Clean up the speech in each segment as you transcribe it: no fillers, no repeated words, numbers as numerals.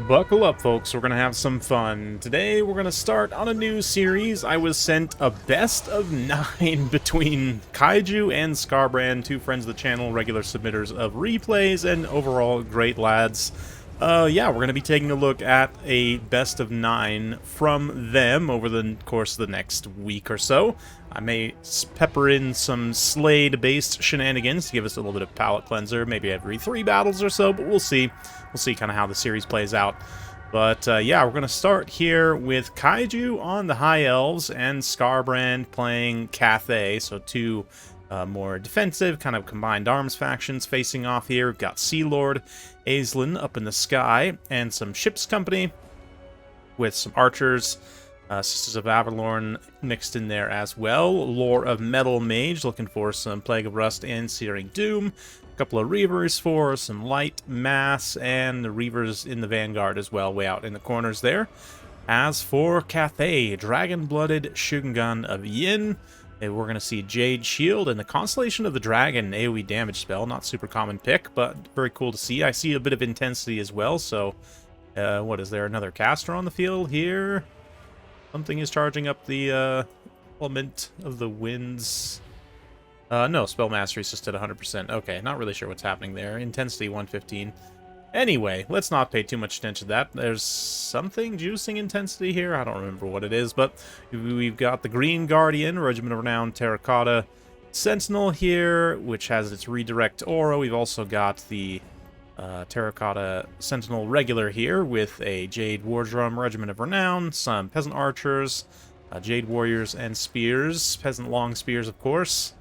Buckle up, folks. We're going to have some fun. Today, we're going to start on a new series. I was sent a best of 9 between Kaiju and Scarbrand, two friends of the channel, regular submitters of replays, and overall great lads. Yeah, we're going to be taking a look at a best of 9 from them over the course of the next week or so. I may pepper in some Slade-based shenanigans to give us a little bit of palate cleanser, maybe every 3 battles or so, but we'll see. We'll see kind of how the series plays out. But yeah, we're going to start here with Kaiju on the High Elves and Scarbrand playing Cathay, so two more defensive, kind of combined arms factions facing off here. We've got Sea Lord, Aislinn up in the sky, and some ship's company with some archers. Sisters of Avalorn mixed in there as well. Lore of Metal Mage, looking for some Plague of Rust and Searing Doom. A couple of Reavers for some light mass, and the Reavers in the Vanguard as well, way out in the corners there. As for Cathay, Dragon-Blooded Shugengun of Yin. We're going to see Jade Shield and the Constellation of the Dragon AoE damage spell. Not super common pick, but very cool to see. I see a bit of intensity as well, so what is there? Another caster on the field here? Something is charging up the element of the winds. No, spell mastery is just at 100%. Okay, not really sure what's happening there. Intensity 115. Anyway, let's not pay too much attention to that. There's something juicing intensity here. I don't remember what it is, but we've got the Green Guardian, Regiment of Renown Terracotta Sentinel here, which has its redirect aura. We've also got the Terracotta Sentinel regular here with a Jade War Drum, Regiment of Renown, some Peasant Archers, Jade Warriors, and Spears. Peasant Long Spears, of course.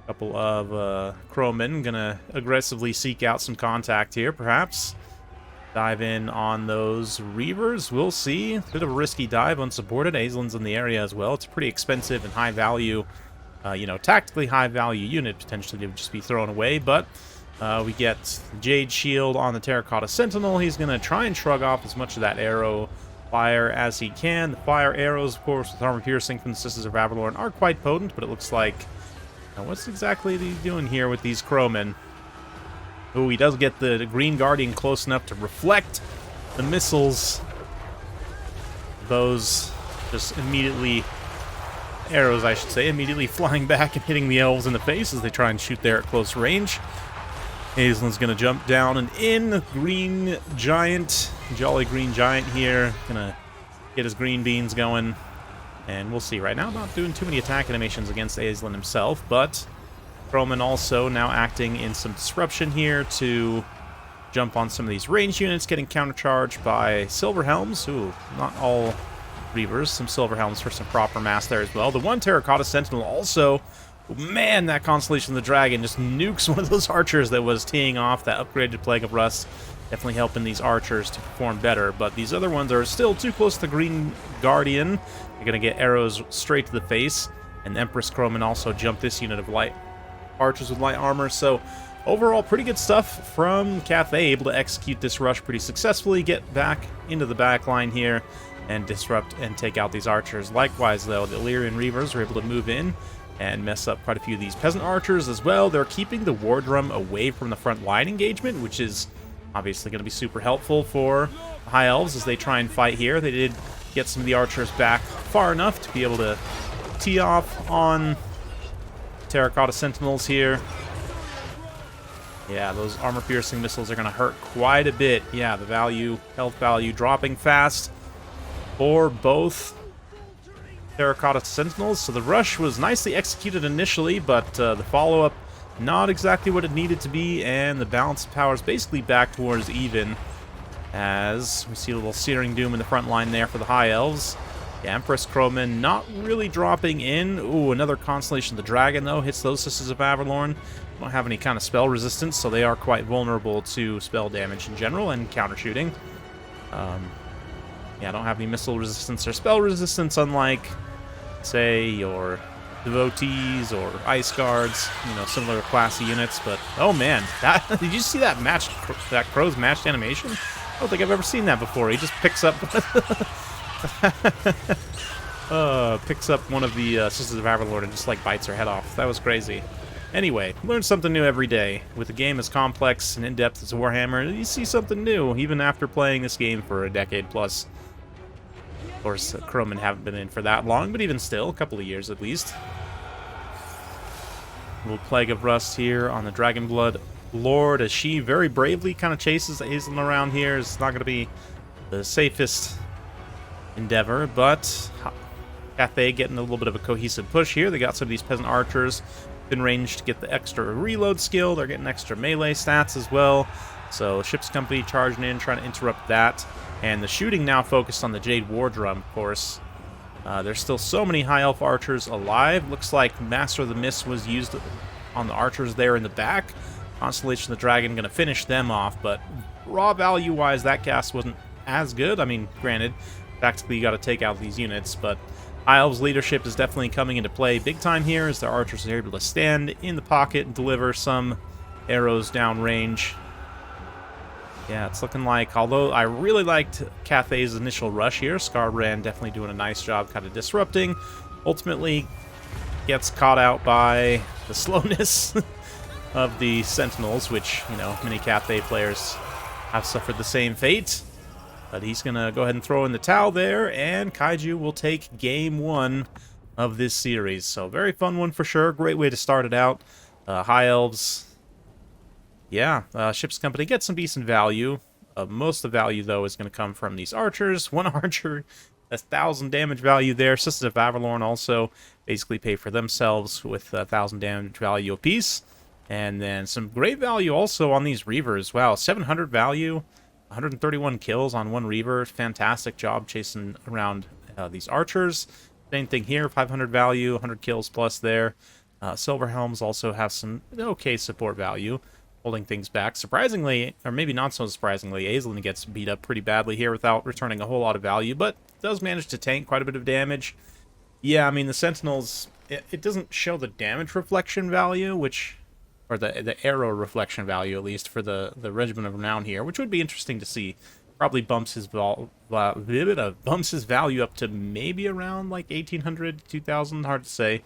A couple of Crowmen gonna aggressively seek out some contact here, perhaps. Dive in on those Reavers. We'll see. Bit of a risky dive, unsupported. Aislinn's in the area as well. It's a pretty expensive and high value, tactically high value unit, potentially to just be thrown away, but we get Jade Shield on the Terracotta Sentinel. He's going to try and shrug off as much of that arrow fire as he can. The fire arrows, of course, with armor piercing from the Sisters of Avalorn are quite potent, but it looks like... what's exactly he doing here with these Crowmen? Oh, he does get the Green Guardian close enough to reflect the missiles. Those just immediately... arrows, I should say, immediately flying back and hitting the Elves in the face as they try and shoot there at close range. Aislinn's going to jump down and in. Green Giant, Jolly Green Giant here. Going to get his green beans going. And we'll see. Right now, not doing too many attack animations against Aislinn himself, but Crowman also now acting in some disruption here to jump on some of these ranged units, getting countercharged by Silver Helms. Ooh, not all Reavers. Some Silver Helms for some proper mass there as well. The one Terracotta Sentinel also... man, that Constellation of the Dragon just nukes one of those archers that was teeing off that upgraded Plague of Rust. Definitely helping these archers to perform better, but these other ones are still too close to the Green Guardian. You're going to get arrows straight to the face, and Empress Crowman also jumped this unit of light archers with light armor, so overall pretty good stuff from Cathay, able to execute this rush pretty successfully, get back into the back line here, and disrupt and take out these archers. Likewise, though, the Illyrian Reavers are able to move in and mess up quite a few of these peasant archers as well. They're keeping the war drum away from the front line engagement, which is obviously going to be super helpful for the High Elves as they try and fight here. They did get some of the archers back far enough to be able to tee off on Terracotta Sentinels here. Yeah, those armor-piercing missiles are going to hurt quite a bit. Yeah, the value, health value dropping fast for both Terracotta Sentinels. So the rush was nicely executed initially, but the follow-up not exactly what it needed to be, and the balance of power is basically back towards even as we see a little Searing Doom in the front line there for the High Elves. The Empress Crowman not really dropping in. Ooh, another Constellation of the Dragon, though, hits those Sisters of Avalorn. Don't have any kind of spell resistance, so they are quite vulnerable to spell damage in general and counter-shooting. Yeah, don't have any missile resistance or spell resistance, unlike, say, your Devotees or Ice Guards, similar classy units. But oh man, did you see that Crow's matched animation? I don't think I've ever seen that before. He just picks up picks up one of the Sisters of Avalorn and just like bites her head off. That was crazy. Anyway, learn something new every day. With a game as complex and in-depth as Warhammer, you see something new, even after playing this game for a decade plus. Of course, Crowmen haven't been in for that long, but even still, a couple of years at least. A little Plague of Rust here on the Dragonblood Lord, as she very bravely kind of chases Aisling around here. It's not going to be the safest endeavor, but Cathay getting a little bit of a cohesive push here. They got some of these peasant archers in range to get the extra reload skill. They're getting extra melee stats as well. So Ship's Company charging in, trying to interrupt that. And the shooting now focused on the Jade War Drum, of course. There's still so many High Elf archers alive. Looks like Master of the Mist was used on the archers there in the back. Constellation of the Dragon going to finish them off, but raw value-wise, that cast wasn't as good. I mean, granted, practically you got to take out these units, but High Elves' leadership is definitely coming into play big time here as the archers are able to stand in the pocket and deliver some arrows downrange. Yeah, it's looking like, although I really liked Cathay's initial rush here, Scarbrand definitely doing a nice job kind of disrupting. Ultimately gets caught out by the slowness of the Sentinels, which, you know, many Cathay players have suffered the same fate. But he's going to go ahead and throw in the towel there, and Kaiju will take game one of this series. So very fun one for sure. Great way to start it out. High Elves, yeah, Ship's Company gets some decent value. Most of the value, though, is going to come from these archers. One archer, 1,000 damage value there. Sisters of Avalorn also basically pay for themselves with 1,000 damage value apiece. And then some great value also on these Reavers. Wow, 700 value, 131 kills on one Reaver. Fantastic job chasing around these archers. Same thing here, 500 value, 100 kills plus there. Silver Helms also have some okay support value, holding things back. Surprisingly, or maybe not so surprisingly, Aisling gets beat up pretty badly here without returning a whole lot of value, but does manage to tank quite a bit of damage. Yeah, I mean, the Sentinels, it doesn't show the damage reflection value, which, or the arrow reflection value, at least, for the Regiment of Renown here, which would be interesting to see. Probably bumps his bumps his value up to maybe around like 1,800, 2,000, hard to say.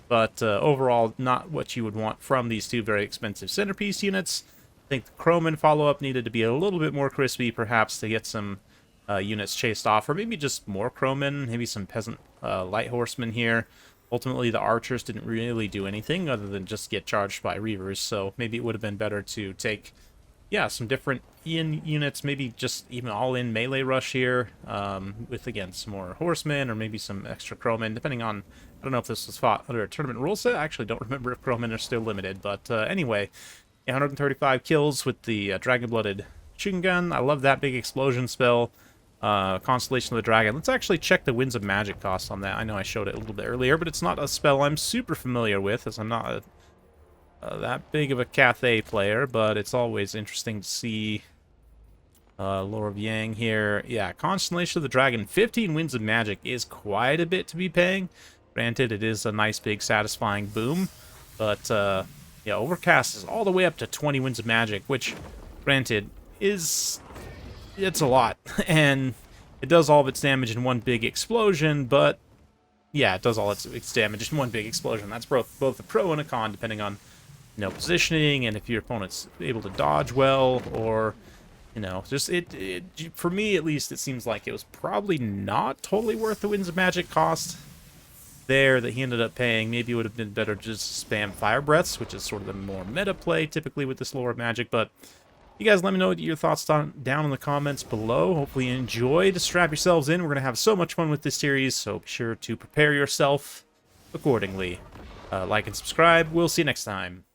But overall, not what you would want from these two very expensive centerpiece units. I think the Crowman follow-up needed to be a little bit more crispy, perhaps, to get some units chased off, or maybe just more Crowman, maybe some peasant light horsemen here. Ultimately, the archers didn't really do anything other than just get charged by Reavers, so maybe it would have been better to take, yeah, some different units, maybe just even all-in melee rush here, with, again, some more horsemen, or maybe some extra Crowmen, depending on, I don't know if this was fought under a tournament rule set. I actually don't remember if Crowmen are still limited, but anyway, 135 kills with the Dragon-Blooded Machine Gun. I love that big explosion spell. Constellation of the Dragon. Let's actually check the Winds of Magic cost on that. I know I showed it a little bit earlier, but it's not a spell I'm super familiar with, as I'm not that big of a Cathay player, but it's always interesting to see. Lore of Yang here. Yeah, Constellation of the Dragon, 15 Winds of Magic is quite a bit to be paying. Granted, it is a nice, big, satisfying boom, but yeah, Overcast is all the way up to 20 Winds of Magic, which, granted, it's a lot, and it does all of its damage in one big explosion, but yeah, it does all its damage in one big explosion. That's both a pro and a con, depending on, you know, positioning, and if your opponent's able to dodge well, or, you know, just for me at least, it seems like it was probably not totally worth the Winds of Magic cost there that he ended up paying. Maybe it would have been better to just spam Fire Breaths, which is sort of the more meta play typically with this Lore of Magic, but you guys let me know what your thoughts down in the comments below. Hopefully you enjoyed. Strap yourselves in. We're going to have so much fun with this series, so be sure to prepare yourself accordingly. Like and subscribe. We'll see you next time.